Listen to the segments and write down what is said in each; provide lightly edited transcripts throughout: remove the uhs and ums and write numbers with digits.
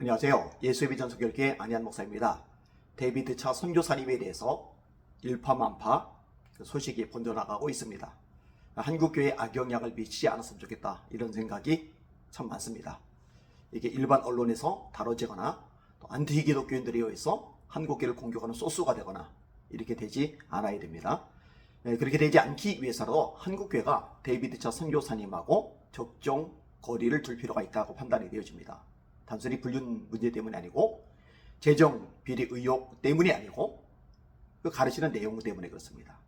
안녕하세요. 예수의 비전 선교회 안희한 목사입니다. 데이비드 차 선교사님에 대해서 일파만파 소식이 번져나가고 있습니다. 한국교회에 악영향을 미치지 않았으면 좋겠다, 이런 생각이 참 많습니다. 이게 일반 언론에서 다뤄지거나 또 안티 기독교인들에 의해서 한국교회를 공격하는 소스가 되거나 이렇게 되지 않아야 됩니다. 그렇게 되지 않기 위해서라도 한국교회가 데이비드 차 선교사님하고 적정 거리를 둘 필요가 있다고 판단이 되어집니다. 단순히 불륜 문제 때문이 아니고 재정 비리 의혹 때문이 아니고 그 가르치는 내용 때문에 그렇습니다.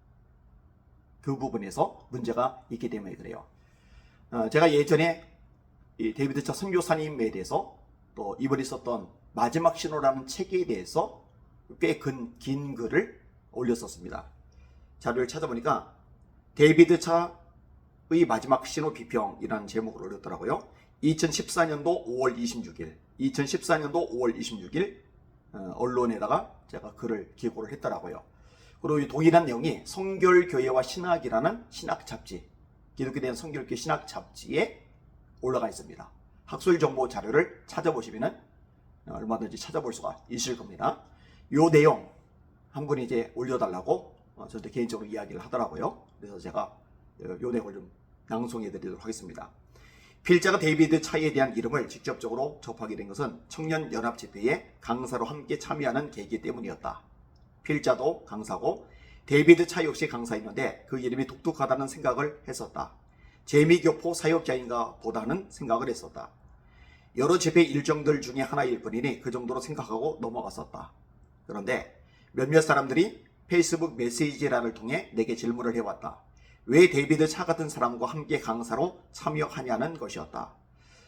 그 부분에서 문제가 있기 때문에 그래요. 제가 예전에 이 데이비드 차 선교사님에 대해서 또 이번에 썼던 마지막 신호라는 책에 대해서 꽤 긴 글을 올렸었습니다. 자료를 찾아보니까 데이비드 차의 마지막 신호 비평이라는 제목을 올렸더라고요. 2014년도 5월 26일 언론에다가 제가 글을 기고를 했더라고요. 그리고 이 동일한 내용이 성결교회와 신학이라는 신학 잡지, 기독교에 대한 성결교회 신학 잡지에 올라가 있습니다. 학술 정보 자료를 찾아보시면 얼마든지 찾아볼 수가 있을 겁니다. 이 내용 한 분이 이제 올려달라고 저한테 개인적으로 이야기를 하더라고요. 그래서 제가 이 내용을 좀 낭송해 드리도록 하겠습니다. 필자가 데이비드 차이에 대한 이름을 직접적으로 접하게 된 것은 청년연합집회에 강사로 함께 참여하는 계기 때문이었다. 필자도 강사고 데이비드 차이 역시 강사였는데 그 이름이 독특하다는 생각을 했었다. 재미교포 사역자인가 보다는 생각을 했었다. 여러 집회 일정들 중에 하나일 뿐이니 그 정도로 생각하고 넘어갔었다. 그런데 몇몇 사람들이 페이스북 메시지란을 통해 내게 질문을 해왔다. 왜 데이비드 차 같은 사람과 함께 강사로 참여하냐는 것이었다.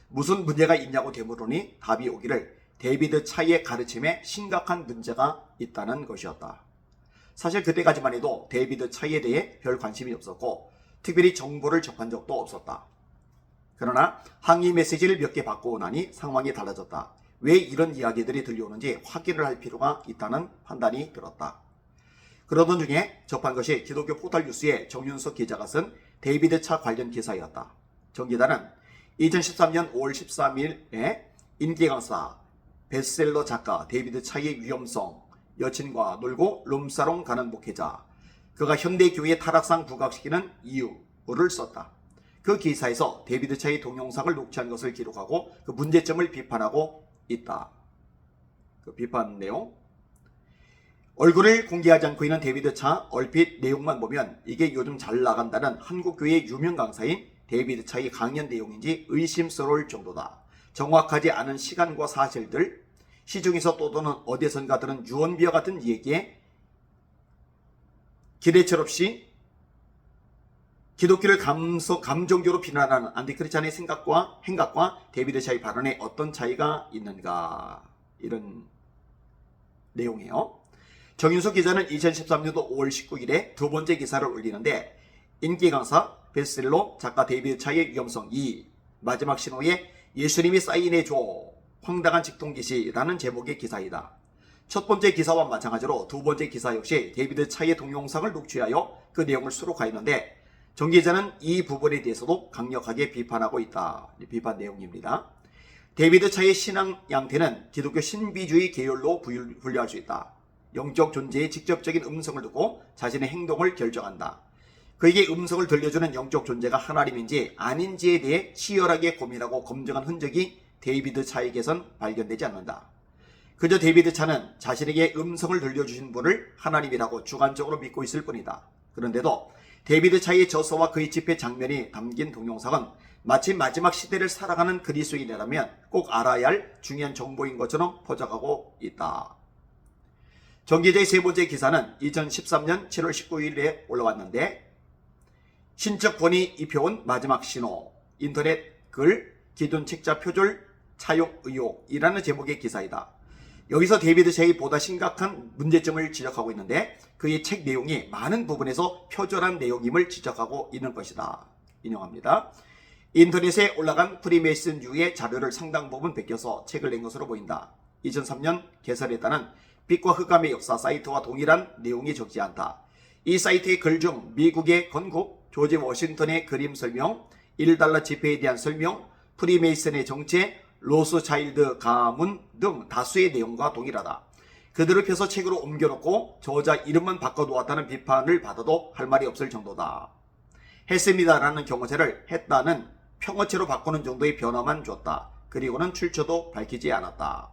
무슨 문제가 있냐고 되물으니 답이 오기를 데이비드 차의 가르침에 심각한 문제가 있다는 것이었다. 사실 그때까지만 해도 데이비드 차에 대해 별 관심이 없었고 특별히 정보를 접한 적도 없었다. 그러나 항의 메시지를 몇 개 받고 나니 상황이 달라졌다. 왜 이런 이야기들이 들려오는지 확인을 할 필요가 있다는 판단이 들었다. 그러던 중에 접한 것이 기독교 포털 뉴스의 정윤석 기자가 쓴 데이비드 차 관련 기사였다. 정 기자는 2013년 5월 13일에 인기 강사, 베스트셀러 작가 데이비드 차의 위험성, 여친과 놀고 룸사롱 가는 목회자, 그가 현대교회의 타락상 부각시키는 이유를 썼다. 그 기사에서 데이비드 차의 동영상을 녹취한 것을 기록하고 그 문제점을 비판하고 있다. 그 비판 내용, 얼굴을 공개하지 않고 있는 데이비드 차 얼핏 내용만 보면 이게 요즘 잘 나간다는 한국교회의 유명 강사인 데이비드 차의 강연 내용인지 의심스러울 정도다. 정확하지 않은 시간과 사실들, 시중에서 떠도는 어디선가 들은 유언비어 같은 얘기에 기대철 없이 기독교를 감정적으로 비난하는 안티크리스찬의 생각과 행각과 데이비드 차의 발언에 어떤 차이가 있는가, 이런 내용이에요. 정윤석 기자는 2013년도 5월 19일에 두 번째 기사를 올리는데 인기 강사, 베스트셀러 작가 데이비드 차의 위험성 2, 마지막 신호에 예수님이 사인해줘, 황당한 직통기시라는 제목의 기사이다. 첫 번째 기사와 마찬가지로 두 번째 기사 역시 데이비드 차의 동영상을 녹취하여 그 내용을 수록하였는데 정 기자는 이 부분에 대해서도 강력하게 비판하고 있다. 비판 내용입니다. 데이비드 차의 신앙 양태는 기독교 신비주의 계열로 분류할 수 있다. 영적 존재의 직접적인 음성을 듣고 자신의 행동을 결정한다. 그에게 음성을 들려주는 영적 존재가 하나님인지 아닌지에 대해 치열하게 고민하고 검증한 흔적이 데이비드 차에게선 발견되지 않는다. 그저 데이비드 차는 자신에게 음성을 들려주신 분을 하나님이라고 주관적으로 믿고 있을 뿐이다. 그런데도 데이비드 차의 저서와 그의 집회 장면이 담긴 동영상은 마치 마지막 시대를 살아가는 그리스도인이라면 꼭 알아야 할 중요한 정보인 것처럼 포장하고 있다. 정 기자의 세 번째 기사는 2013년 7월 19일에 올라왔는데 신적 권위 입혀온 마지막 신호, 인터넷 글, 기존 책자 표절 차용 의혹이라는 제목의 기사이다. 여기서 데이비드 차이 보다 심각한 문제점을 지적하고 있는데 그의 책 내용이 많은 부분에서 표절한 내용임을 지적하고 있는 것이다. 인용합니다. 인터넷에 올라간 프리메이슨주의 자료를 상당 부분 베껴서 책을 낸 것으로 보인다. 2003년 개설했다는 빛과 흑암의 역사 사이트와 동일한 내용이 적지 않다. 이 사이트의 글 중 미국의 건국, 조지 워싱턴의 그림 설명, $1 지폐에 대한 설명, 프리메이슨의 정체, 로스차일드 가문 등 다수의 내용과 동일하다. 그들을 펴서 책으로 옮겨놓고 저자 이름만 바꿔놓았다는 비판을 받아도 할 말이 없을 정도다. 했습니다라는 경어체를 했다는 평어체로 바꾸는 정도의 변화만 줬다. 그리고는 출처도 밝히지 않았다.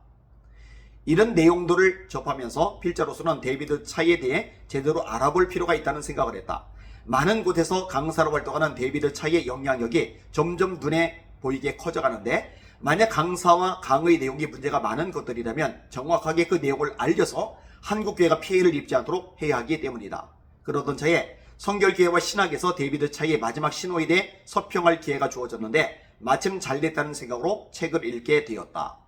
이런 내용들을 접하면서 필자로서는 데이비드 차이에 대해 제대로 알아볼 필요가 있다는 생각을 했다. 많은 곳에서 강사로 활동하는 데이비드 차이의 영향력이 점점 눈에 보이게 커져가는데, 만약 강사와 강의 내용이 문제가 많은 것들이라면 정확하게 그 내용을 알려서 한국교회가 피해를 입지 않도록 해야 하기 때문이다. 그러던 차에 성결교회와 신학에서 데이비드 차이의 마지막 신호에 대해 서평할 기회가 주어졌는데 마침 잘됐다는 생각으로 책을 읽게 되었다.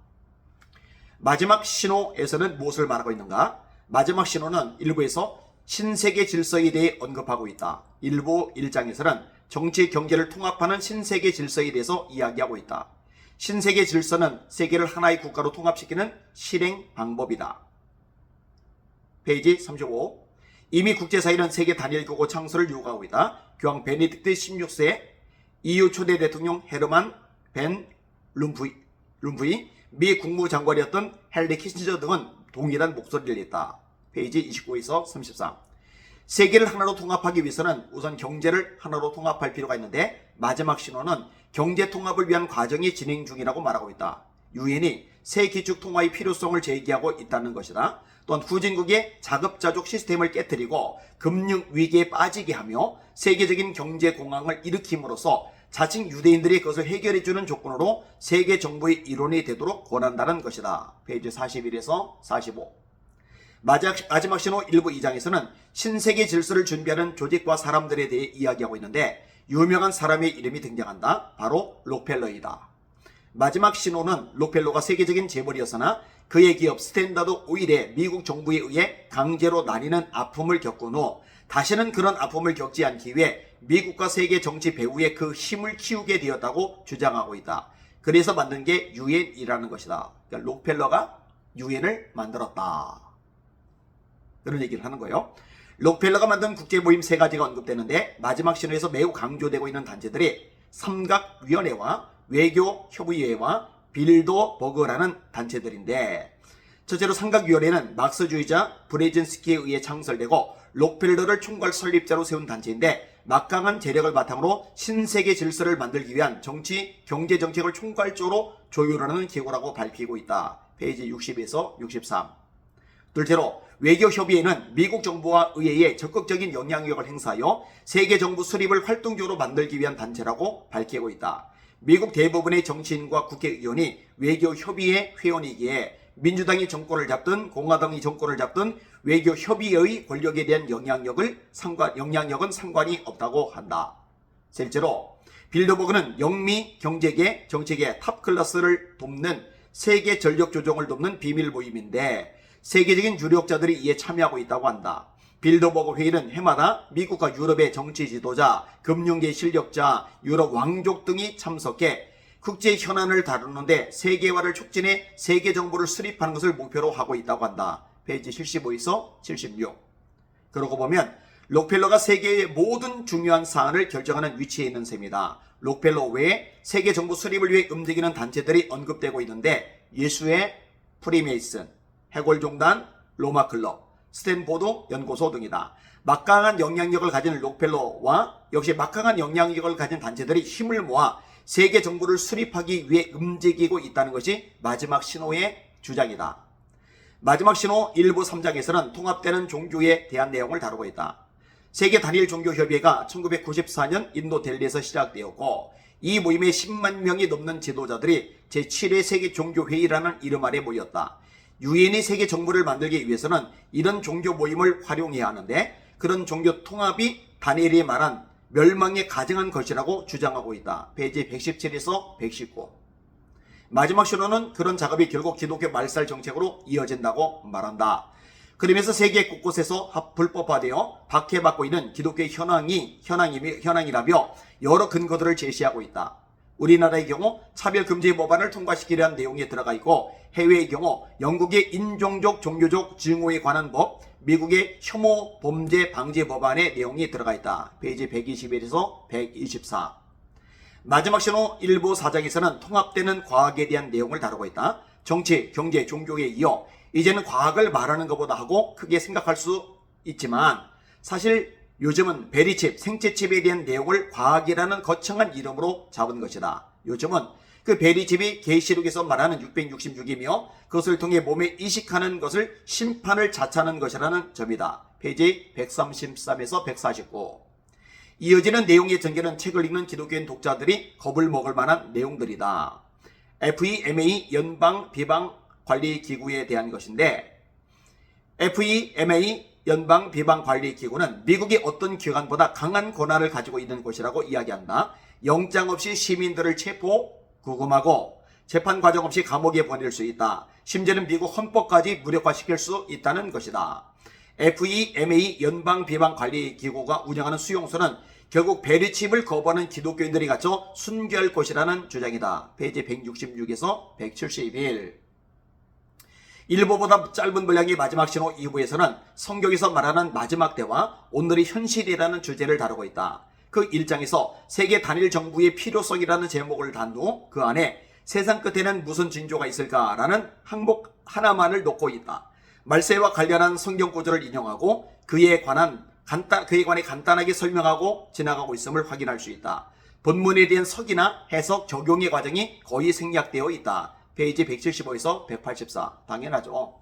마지막 신호에서는 무엇을 말하고 있는가? 마지막 신호는 일부에서 신세계 질서에 대해 언급하고 있다. 일부 1장에서는 정치 경제를 통합하는 신세계 질서에 대해서 이야기하고 있다. 신세계 질서는 세계를 하나의 국가로 통합시키는 실행 방법이다. 페이지 35. 이미 국제사회는 세계 단일국가 창설을 요구하고 있다. 교황 베네딕트 16세, EU 초대 대통령 헤르만 벤 룸프이, 미 국무장관이었던 헨리 키신저 등은 동일한 목소리를 냈다. 페이지 29에서 33. 세계를 하나로 통합하기 위해서는 우선 경제를 하나로 통합할 필요가 있는데, 마지막 신호는 경제 통합을 위한 과정이 진행 중이라고 말하고 있다. 유엔이 새 기축 통화의 필요성을 제기하고 있다는 것이다. 또한 후진국의 자급자족 시스템을 깨뜨리고 금융 위기에 빠지게 하며 세계적인 경제 공황을 일으킴으로써 자칭 유대인들이 그것을 해결해주는 조건으로 세계 정부의 일원이 되도록 권한다는 것이다. 페이지 41에서 45. 마지막 신호 일부 2장에서는 신세계 질서를 준비하는 조직과 사람들에 대해 이야기하고 있는데, 유명한 사람의 이름이 등장한다. 바로 록펠러이다. 마지막 신호는 록펠러가 세계적인 재벌이었으나 그의 기업 스탠다드 오일에 미국 정부에 의해 강제로 나뉘는 아픔을 겪은 후 다시는 그런 아픔을 겪지 않기 위해 미국과 세계 정치 배후에 그 힘을 키우게 되었다고 주장하고 있다. 그래서 만든 게 유엔이라는 것이다. 그러니까 록펠러가 유엔을 만들었다. 그런 얘기를 하는 거예요. 록펠러가 만든 국제모임 3가지가 언급되는데, 마지막 신호에서 매우 강조되고 있는 단체들이 삼각위원회와 외교협의회와 빌더버그라는 단체들인데, 첫째로 삼각위원회는 막스주의자 브레진스키에 의해 창설되고 록펠러를 총괄 설립자로 세운 단체인데, 막강한 재력을 바탕으로 신세계 질서를 만들기 위한 정치, 경제 정책을 총괄적으로 조율하는 기구라고 밝히고 있다. 페이지 60에서 63. 둘째로 외교협의회는 미국 정부와 의회에 적극적인 영향력을 행사하여 세계 정부 수립을 활동적으로 만들기 위한 단체라고 밝히고 있다. 미국 대부분의 정치인과 국회의원이 외교협의회 회원이기에 민주당이 정권을 잡든 공화당이 정권을 잡든 외교협의회의 권력에 대한 영향력은 상관이 없다고 한다. 셋째로 빌더버그는 영미 경제계, 정치계 탑클래스를 돕는 세계 전력 조정을 돕는 비밀 모임인데, 세계적인 유력자들이 이에 참여하고 있다고 한다. 빌더버그 회의는 해마다 미국과 유럽의 정치 지도자, 금융계 실력자, 유럽 왕족 등이 참석해 국제 현안을 다루는데 세계화를 촉진해 세계 정부를 수립하는 것을 목표로 하고 있다고 한다. 페이지 75에서 76. 그러고 보면 록펠러가 세계의 모든 중요한 사안을 결정하는 위치에 있는 셈이다. 록펠러 외에 세계 정부 수립을 위해 움직이는 단체들이 언급되고 있는데, 예수의 프리메이슨, 해골종단, 로마클럽, 스탠포드 연구소 등이다. 막강한 영향력을 가진 록펠러와 역시 막강한 영향력을 가진 단체들이 힘을 모아 세계 정부를 수립하기 위해 움직이고 있다는 것이 마지막 신호의 주장이다. 마지막 신호 1부 3장에서는 통합되는 종교에 대한 내용을 다루고 있다. 세계 단일 종교협의회가 1994년 인도 델리에서 시작되었고, 이 모임에 10만 명이 넘는 지도자들이 제7회 세계 종교회의라는 이름 아래 모였다. 유엔이 세계 정부를 만들기 위해서는 이런 종교 모임을 활용해야 하는데, 그런 종교 통합이 다니엘이 말한 멸망에 가증한 것이라고 주장하고 있다. 페이지 117에서 119. 마지막 신호는 그런 작업이 결국 기독교 말살 정책으로 이어진다고 말한다. 그러면서 세계 곳곳에서 불법화되어 박해받고 있는 기독교의 현황이라며 여러 근거들을 제시하고 있다. 우리나라의 경우 차별금지 법안을 통과시키려 한 내용이 들어가 있고, 해외의 경우 영국의 인종적 종교적 증오에 관한 법, 미국의 혐오 범죄 방지 법안의 내용이 들어가 있다. 페이지 121에서 124. 마지막 신호 일부 4장에서는 통합되는 과학에 대한 내용을 다루고 있다. 정치, 경제, 종교에 이어 이제는 과학을 말하는 것보다 하고 크게 생각할 수 있지만 사실 요즘은 베리칩, 생체칩에 대한 내용을 과학이라는 거창한 이름으로 잡은 것이다. 요즘은 그 베리칩이 계시록에서 말하는 666이며 그것을 통해 몸에 이식하는 것을 심판을 자처하는 것이라는 점이다. 페이지 133에서 149. 이어지는 내용의 전개는 책을 읽는 기독교인 독자들이 겁을 먹을 만한 내용들이다. FEMA 연방비방관리기구에 대한 것인데 FEMA 연방비방관리기구는 미국의 어떤 기관보다 강한 권한을 가지고 있는 곳이라고 이야기한다. 영장 없이 시민들을 체포, 구금하고 재판 과정 없이 감옥에 보낼 수 있다. 심지어는 미국 헌법까지 무력화시킬 수 있다는 것이다. FEMA 연방비방관리기구가 운영하는 수용소는 결국 베리칩을 거부하는 기독교인들이 갇혀 순교할 곳이라는 주장이다. 페이지 166에서 171. 일부보다 짧은 분량의 마지막 신호 2부에서는 성경에서 말하는 마지막 때와 오늘의 현실이라는 주제를 다루고 있다. 그 1장에서 세계 단일 정부의 필요성이라는 제목을 단 후 그 안에 세상 끝에는 무슨 징조가 있을까라는 항목 하나만을 놓고 있다. 말세와 관련한 성경 구절을 인용하고 그에 관해 간단하게 설명하고 지나가고 있음을 확인할 수 있다. 본문에 대한 석이나 해석, 적용의 과정이 거의 생략되어 있다. 페이지 175에서 184. 당연하죠.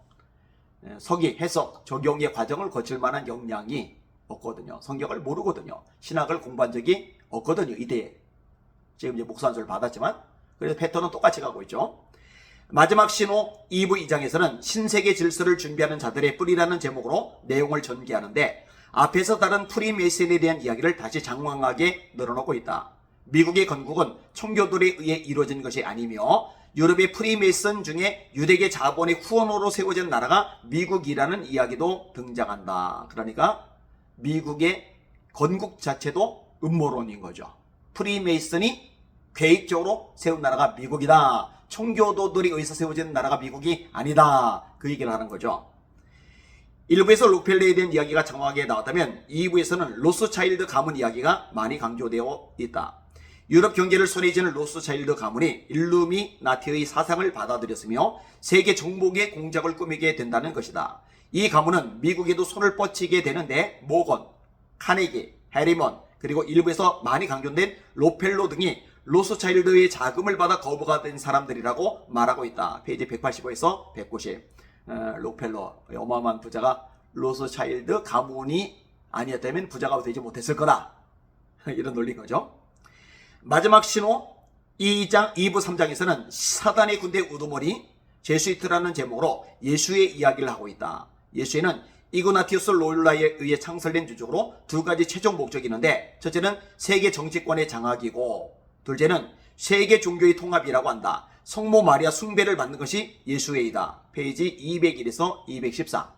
석이, 해석, 적용의 과정을 거칠 만한 역량이 없거든요. 성경을 모르거든요. 신학을 공부한 적이 없거든요. 이때에. 지금 이제 목사 안수를 받았지만 그래서 패턴은 똑같이 가고 있죠. 마지막 신호 2부 2장에서는 신세계 질서를 준비하는 자들의 뿌리라는 제목으로 내용을 전개하는데 앞에서 다른 프리메이슨에 대한 이야기를 다시 장황하게 늘어놓고 있다. 미국의 건국은 청교도에 의해 이루어진 것이 아니며 유럽의 프리메이슨 중에 유대계 자본의 후원으로 세워진 나라가 미국이라는 이야기도 등장한다. 그러니까 미국의 건국 자체도 음모론인 거죠. 프리메이슨이 계획적으로 세운 나라가 미국이다. 청교도들이 의해서 세워진 나라가 미국이 아니다. 그 얘기를 하는 거죠. 1부에서 록펠러에 대한 이야기가 정확하게 나왔다면 2부에서는 로스차일드 가문 이야기가 많이 강조되어 있다. 유럽 경제를 손에 쥐는 로스차일드 가문이 일루미나티의 사상을 받아들였으며 세계 정복의 공작을 꾸미게 된다는 것이다. 이 가문은 미국에도 손을 뻗치게 되는데 모건, 카네기, 해리먼 그리고 일부에서 많이 강조된 록펠러 등이 로스차일드의 자금을 받아 거부가 된 사람들이라고 말하고 있다. 페이지 185에서 190. 록펠러 어마어마한 부자가 로스차일드 가문이 아니었다면 부자가 되지 못했을 거다. 이런 논리인 거죠. 마지막 신호 2부 3장에서는 사단의 군대 우두머리 제수이트라는 제목으로 예수의 이야기를 하고 있다. 예수에는 이그나티우스 로율라에 의해 창설된 주적으로 두 가지 최종 목적이 있는데 첫째는 세계 정치권의 장악이고 둘째는 세계 종교의 통합이라고 한다. 성모 마리아 숭배를 받는 것이 예수회이다. 페이지 201에서 214.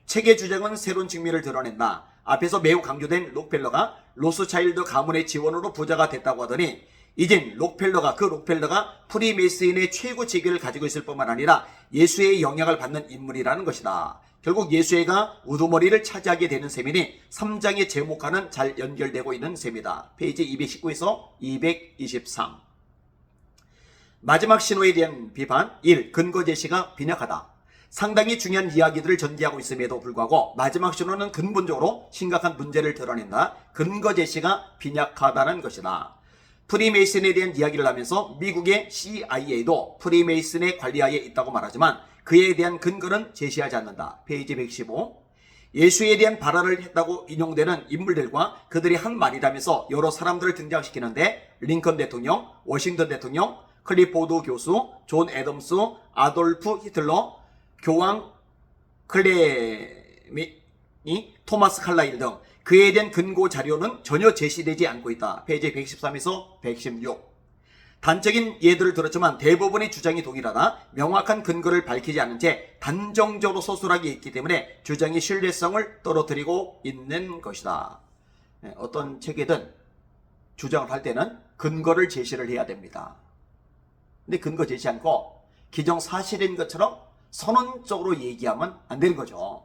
책의 주장은 새로운 측면을 드러낸다. 앞에서 매우 강조된 록펠러가 로스차일드 가문의 지원으로 부자가 됐다고 하더니 이젠 록펠러가 프리메이슨의 최고 직위를 가지고 있을 뿐만 아니라 예수의 영향을 받는 인물이라는 것이다. 결국 예수회가 우두머리를 차지하게 되는 셈이니 3장의 제목과는 잘 연결되고 있는 셈이다. 페이지 219에서 223. 마지막 신호에 대한 비판 1. 근거 제시가 빈약하다. 상당히 중요한 이야기들을 전개하고 있음에도 불구하고 마지막 신호는 근본적으로 심각한 문제를 드러낸다. 근거 제시가 빈약하다는 것이다. 프리메이슨에 대한 이야기를 하면서 미국의 CIA도 프리메이슨의 관리하에 있다고 말하지만 그에 대한 근거는 제시하지 않는다. 페이지 115. 예수에 대한 발언을 했다고 인용되는 인물들과 그들이 한 말이라면서 여러 사람들을 등장시키는데 링컨 대통령, 워싱턴 대통령, 클리포드 교수, 존 애덤스, 아돌프 히틀러, 교황 클레미, 토마스 칼라일 등 그에 대한 근거 자료는 전혀 제시되지 않고 있다. 페이지 113에서 116. 단적인 예들을 들었지만 대부분의 주장이 동일하다. 명확한 근거를 밝히지 않은 채 단정적으로 서술하게 있기 때문에 주장의 신뢰성을 떨어뜨리고 있는 것이다. 어떤 책이든 주장을 할 때는 근거를 제시를 해야 됩니다. 근데 근거 제시 않고 기정사실인 것처럼 선언적으로 얘기하면 안 되는 거죠.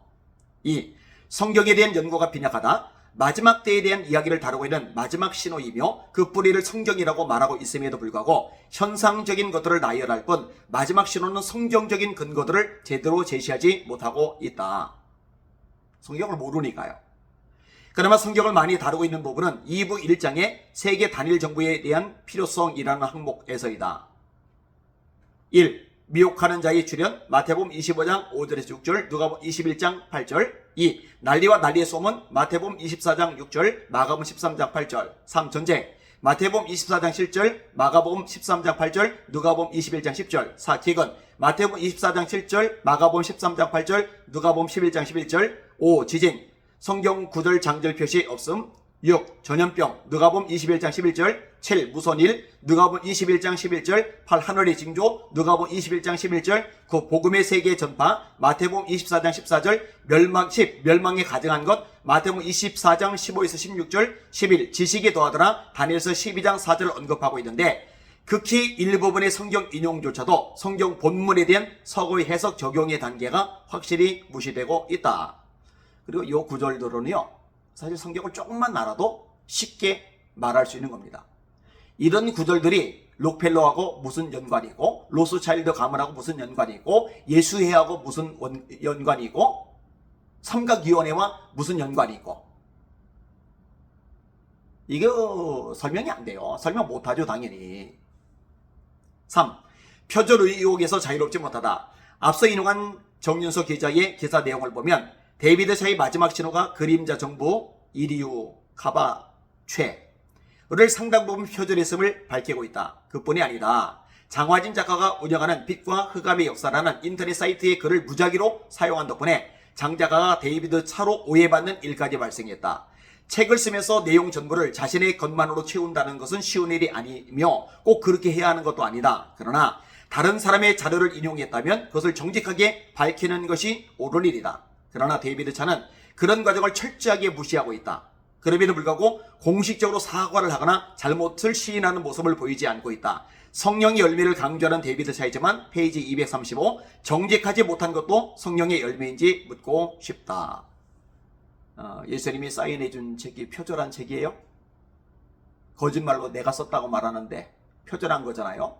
2. 성경에 대한 연구가 빈약하다. 마지막 때에 대한 이야기를 다루고 있는 마지막 신호이며 그 뿌리를 성경이라고 말하고 있음에도 불구하고 현상적인 것들을 나열할 뿐 마지막 신호는 성경적인 근거들을 제대로 제시하지 못하고 있다. 성경을 모르니까요. 그나마 성경을 많이 다루고 있는 부분은 2부 1장의 세계 단일 정부에 대한 필요성이라는 항목에서이다. 1. 미혹하는 자의 출현 마태복음 25장 5절에서 6절 누가복음 21장 8절 2. 난리와 난리의 소문 마태복음 24장 6절 마가복음 13장 8절 3. 전쟁 마태복음 24장 7절 마가복음 13장 8절 누가복음 21장 10절 4. 기근 마태복음 24장 7절 마가복음 13장 8절 누가복음 11장 11절 5. 지진 성경 구절 장절 표시 없음 6. 전염병 누가복음 21장 11절 7. 무선일 누가복음 21장 11절 8. 하늘의 징조 누가복음 21장 11절 9. 복음의 세계 전파 마태복음 24장 14절 멸망 10. 멸망에 가증한 것 마태복음 24장 15에서 16절 11. 지식에 더하더라 다니엘서 12장 4절을 언급하고 있는데 극히 일부분의 성경 인용조차도 성경 본문에 대한 서구의 해석 적용의 단계가 확실히 무시되고 있다. 그리고 이 구절들은요 사실 성경을 조금만 알아도 쉽게 말할 수 있는 겁니다. 이런 구절들이 록펠러하고 무슨 연관이고 로스차일드 가문하고 무슨 연관이고 예수회하고 무슨 연관이고 삼각위원회와 무슨 연관이 있고 이게 설명이 안 돼요. 설명 못하죠 당연히. 3. 표절 의혹에서 자유롭지 못하다. 앞서 인용한 정윤서 기자의 기사 내용을 보면 데이비드샤의 마지막 신호가 그림자 정부 이리유 카바최를 상당 부분 표절했음을 밝히고 있다. 그뿐이 아니다. 장화진 작가가 운영하는 빛과 흑암의 역사라는 인터넷 사이트의 글을 무작위로 사용한 덕분에 장 작가가 데이비드 차로 오해받는 일까지 발생했다. 책을 쓰면서 내용 전부를 자신의 것만으로 채운다는 것은 쉬운 일이 아니며 꼭 그렇게 해야 하는 것도 아니다. 그러나 다른 사람의 자료를 인용했다면 그것을 정직하게 밝히는 것이 옳은 일이다. 그러나 데이비드 차는 그런 과정을 철저하게 무시하고 있다. 그럼에도 불구하고 공식적으로 사과를 하거나 잘못을 시인하는 모습을 보이지 않고 있다. 성령의 열매를 강조하는 데이비드 차이지만 페이지 235 정직하지 못한 것도 성령의 열매인지 묻고 싶다. 예수님이 사인해준 책이 표절한 책이에요? 거짓말로 내가 썼다고 말하는데 표절한 거잖아요.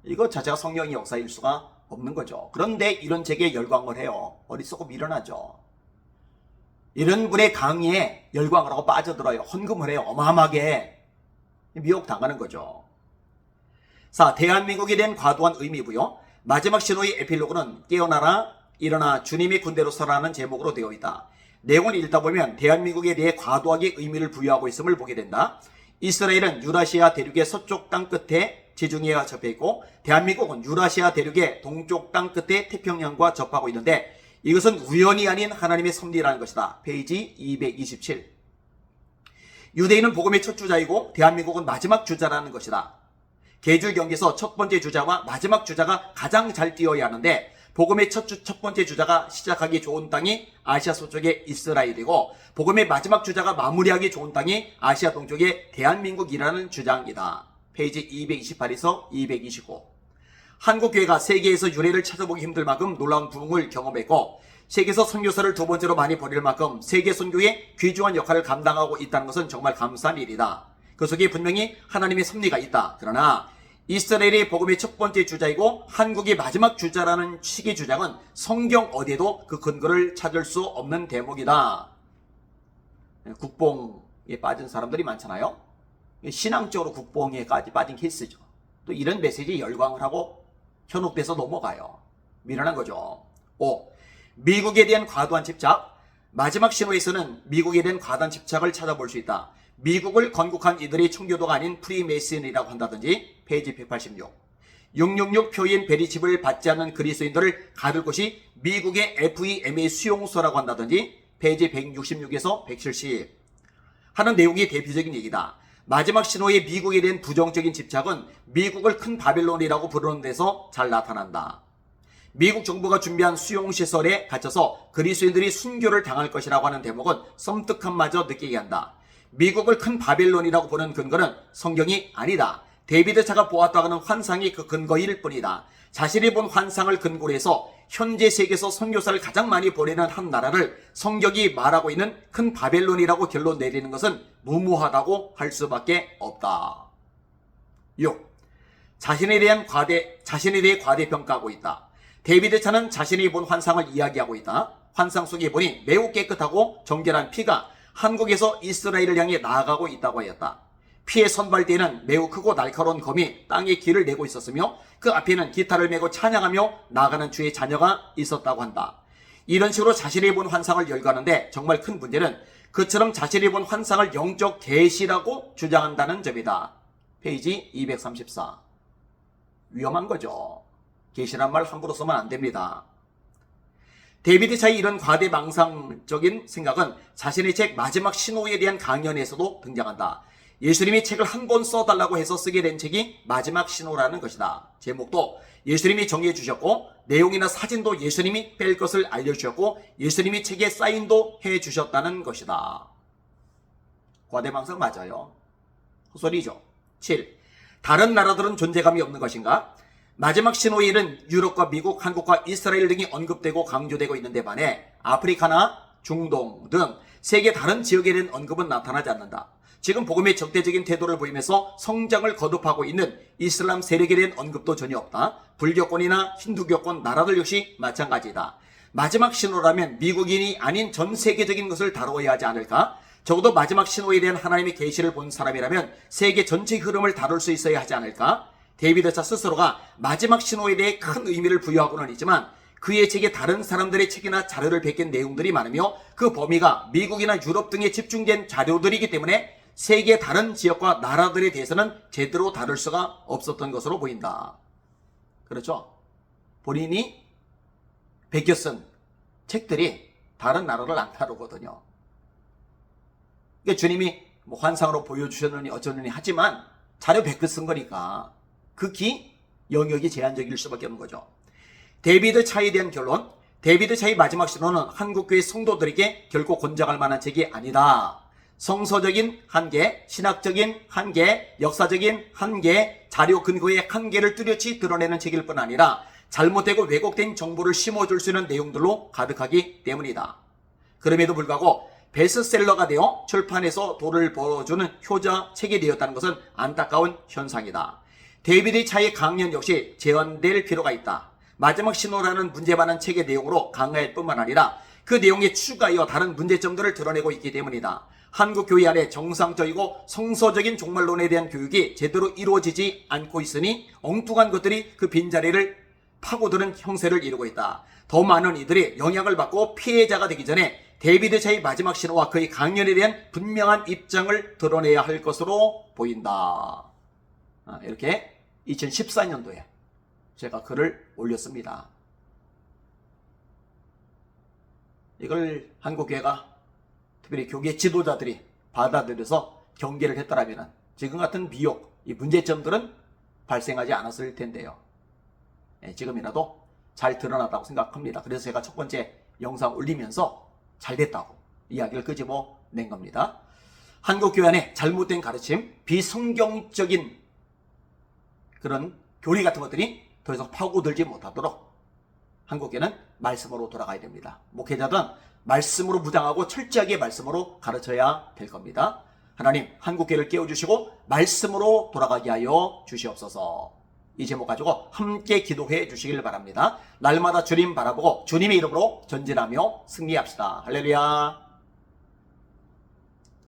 이거 자체가 성령의 역사일 수가 없는 거죠. 그런데 이런 책에 열광을 해요. 어리석고 미련하죠. 이런 분의 강의에 열광을 하고 빠져들어요. 헌금을 해요. 어마어마하게 미혹당하는 거죠. 4. 대한민국에 대한 과도한 의미고요. 마지막 신호의 에필로그는 깨어나라 일어나 주님의 군대로 서라는 제목으로 되어 있다. 내용을 읽다 보면 대한민국에 대해 과도하게 의미를 부여하고 있음을 보게 된다. 이스라엘은 유라시아 대륙의 서쪽 땅 끝에 지중해와 접해 있고 대한민국은 유라시아 대륙의 동쪽 땅 끝에 태평양과 접하고 있는데 이것은 우연이 아닌 하나님의 섭리라는 것이다. 페이지 227. 유대인은 복음의 첫 주자이고 대한민국은 마지막 주자라는 것이다. 계줄 경기에서 첫 번째 주자와 마지막 주자가 가장 잘 뛰어야 하는데 복음의 첫 번째 주자가 시작하기 좋은 땅이 아시아 서쪽의 이스라엘이고 복음의 마지막 주자가 마무리하기 좋은 땅이 아시아 동쪽의 대한민국이라는 주장이다. 페이지 228에서 229. 한국교회가 세계에서 유래를 찾아보기 힘들 만큼 놀라운 부흥을 경험했고 세계에서 선교사를 두 번째로 많이 보낼 만큼 세계 선교의 귀중한 역할을 감당하고 있다는 것은 정말 감사한 일이다. 그 속에 분명히 하나님의 섭리가 있다. 그러나 이스라엘이 복음의 첫 번째 주자이고 한국이 마지막 주자라는 시기 주장은 성경 어디에도 그 근거를 찾을 수 없는 대목이다. 국뽕에 빠진 사람들이 많잖아요. 신앙적으로 국뽕에까지 빠진 케이스죠. 또 이런 메시지에 열광을 하고 현혹돼서 넘어가요. 미련한 거죠. 5. 미국에 대한 과도한 집착. 마지막 신호에서는 미국에 대한 과도한 집착을 찾아볼 수 있다. 미국을 건국한 이들이 청교도가 아닌 프리메이슨이라고 한다든지 페이지 186. 666 표인 베리칩을 받지 않는 그리스도인들을 가둘 곳이 미국의 FEMA 수용소라고 한다든지 페이지 166에서 170 하는 내용이 대표적인 얘기다. 마지막 신호의 미국에 대한 부정적인 집착은 미국을 큰 바벨론이라고 부르는 데서 잘 나타난다. 미국 정부가 준비한 수용시설에 갇혀서 그리스도인들이 순교를 당할 것이라고 하는 대목은 섬뜩함마저 느끼게 한다. 미국을 큰 바벨론이라고 보는 근거는 성경이 아니다. 데비드차가 보았다고 하는 환상이 그 근거일 뿐이다. 자신이 본 환상을 근거로 해서 현재 세계에서 선교사를 가장 많이 보내는 한 나라를 성경이 말하고 있는 큰 바벨론이라고 결론 내리는 것은 무모하다고 할 수밖에 없다. 6. 자신에 대해 과대평가하고 있다. 데비드차는 자신이 본 환상을 이야기하고 있다. 환상 속에 보니 매우 깨끗하고 정결한 피가 한국에서 이스라엘을 향해 나아가고 있다고 하였다. 피의 선발대에는 매우 크고 날카로운 검이 땅에 길을 내고 있었으며 그 앞에는 기타를 메고 찬양하며 나아가는 주의 자녀가 있었다고 한다. 이런 식으로 자신이 본 환상을 열거하는데 정말 큰 문제는 그처럼 자신이 본 환상을 영적 계시라고 주장한다는 점이다. 페이지 234. 위험한 거죠. 계시란 말 함부로 쓰면 안 됩니다. 데비드차의 이런 과대망상적인 생각은 자신의 책 마지막 신호에 대한 강연에서도 등장한다. 예수님이 책을 한 권 써달라고 해서 쓰게 된 책이 마지막 신호라는 것이다. 제목도 예수님이 정해 주셨고 내용이나 사진도 예수님이 뺄 것을 알려주셨고 예수님이 책에 사인도 해주셨다는 것이다. 과대망상 맞아요. 헛소리죠. 7. 다른 나라들은 존재감이 없는 것인가? 마지막 신호의 일은 유럽과 미국, 한국과 이스라엘 등이 언급되고 강조되고 있는데 반해 아프리카나 중동 등 세계 다른 지역에 대한 언급은 나타나지 않는다. 지금 복음의 적대적인 태도를 보이면서 성장을 거듭하고 있는 이슬람 세력에 대한 언급도 전혀 없다. 불교권이나 힌두교권 나라들 역시 마찬가지다. 마지막 신호라면 미국인이 아닌 전 세계적인 것을 다루어야 하지 않을까? 적어도 마지막 신호에 대한 하나님의 계시를 본 사람이라면 세계 전체 흐름을 다룰 수 있어야 하지 않을까? 데비드차 스스로가 마지막 신호에 대해 큰 의미를 부여하고는 있지만 그의 책에 다른 사람들의 책이나 자료를 베낀 내용들이 많으며 그 범위가 미국이나 유럽 등에 집중된 자료들이기 때문에 세계 다른 지역과 나라들에 대해서는 제대로 다룰 수가 없었던 것으로 보인다. 그렇죠? 본인이 베껴 쓴 책들이 다른 나라를 안 다루거든요. 그러니까 주님이 뭐 환상으로 보여주셨느니 어쩌느니 하지만 자료 베껴 쓴 거니까 극히 영역이 제한적일 수밖에 없는 거죠. 데비드차에 대한 결론. 데비드차의 마지막 신호는 한국교회 성도들에게 결코 권장할 만한 책이 아니다. 성서적인 한계, 신학적인 한계, 역사적인 한계, 자료 근거의 한계를 뚜렷이 드러내는 책일 뿐 아니라 잘못되고 왜곡된 정보를 심어줄 수 있는 내용들로 가득하기 때문이다. 그럼에도 불구하고 베스트셀러가 되어 출판에서 돈을 벌어주는 효자 책이 되었다는 것은 안타까운 현상이다. 데비드차의 강연 역시 재현될 필요가 있다. 마지막 신호라는 문제 많은 책의 내용으로 강화할 뿐만 아니라 그 내용에 추가하여 다른 문제점들을 드러내고 있기 때문이다. 한국 교회 안에 정상적이고 성서적인 종말론에 대한 교육이 제대로 이루어지지 않고 있으니 엉뚱한 것들이 그 빈자리를 파고드는 형세를 이루고 있다. 더 많은 이들이 영향을 받고 피해자가 되기 전에 데비드차의 마지막 신호와 그의 강연에 대한 분명한 입장을 드러내야 할 것으로 보인다. 이렇게 2014년도에 제가 글을 올렸습니다. 이걸 한국교회가 특별히 교계 지도자들이 받아들여서 경계를 했더라면 지금 같은 미혹, 이 문제점들은 발생하지 않았을 텐데요. 지금이라도 잘 드러났다고 생각합니다. 그래서 제가 첫 번째 영상 올리면서 잘 됐다고 이야기를 끄집어낸 겁니다. 한국교회 안에 잘못된 가르침, 비성경적인 그런 교리 같은 것들이 더 이상 파고들지 못하도록 한국교회는 말씀으로 돌아가야 됩니다. 목회자든 말씀으로 무장하고 철저하게 말씀으로 가르쳐야 될 겁니다. 하나님, 한국교회를 깨워주시고 말씀으로 돌아가게 하여 주시옵소서. 이 제목 가지고 함께 기도해 주시길 바랍니다. 날마다 주님 바라보고 주님의 이름으로 전진하며 승리합시다. 할렐루야.